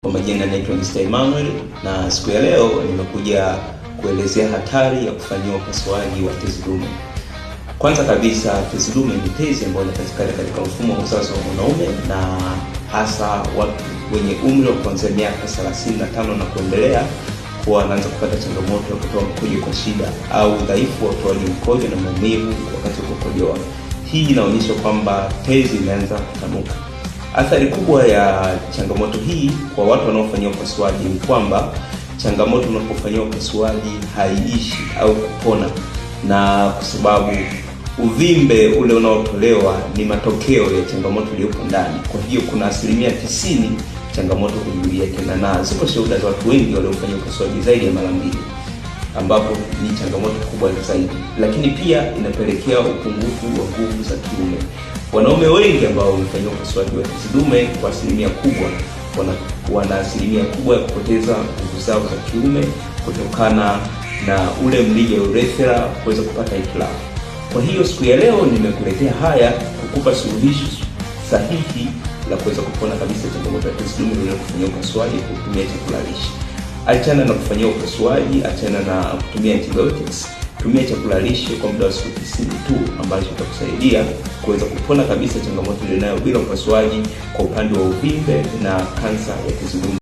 Kwa majina naitwa Mr. Emmanuel, na siku ya leo nimekuja kuelezea hatari ya kufanyiwa upasuaji wa tezi dume. Kwanza kabisa, tezi dume ni tezi ambayo inapatikana katika mfumo wa uzazi wa mwanaume, na hasa watu wenye umri wa kuanzia miaka 35 na kuendelea huwa wanaanza kupata changamoto ya kutoa mkojo kwa shida au udhaifu wa utoaji mkojo na maumivu wakati wa kukojoa. Hii inaonyesha kwamba tezi imeanza kutanuka. Athari kubwa ya changamoto hii kwa watu wanaofanyia upasuaji ni kwamba changamoto unapofanyia upasuaji haiishi au kupona, na kwa sababu uvimbe ule unaotolewa ni matokeo ya changamoto iliyopo ndani. Kwa hiyo kuna 90% changamoto kujirudia tena, na ziko shuhuda za watu wengi waliofanyia upasuaji zaidi ya mara 2, ambapo ni changamoto kubwa zaidi. Lakini pia inapelekea upungufu wa nguvu za kiume. Wanaume wengi ambao wamefanyia upasuaji wa tezi dume kwa asilimia kubwa wana asilimia kubwa ya kupoteza nguvu zao za kiume kutokana na ule mlija urethra kuweza kupata hitilafu. Kwa hiyo siku ya leo nimekuletea haya kukupa suluhisho sahihi la kuweza kupona kabisa changamoto ya tezi dume bila kufanyia upasuaji kwa kutumia chakula lishe. Achana na kufanyia upasuaji, achana na kutumia antibiotics. Tumia chakula lishe kwa muda wa siku 90 tu, ambacho kitakusaidia kuweza kupona kabisa changamoto ile nayo bila upasuaji kwa upande wa uvimbe na kansa ya tezi dume.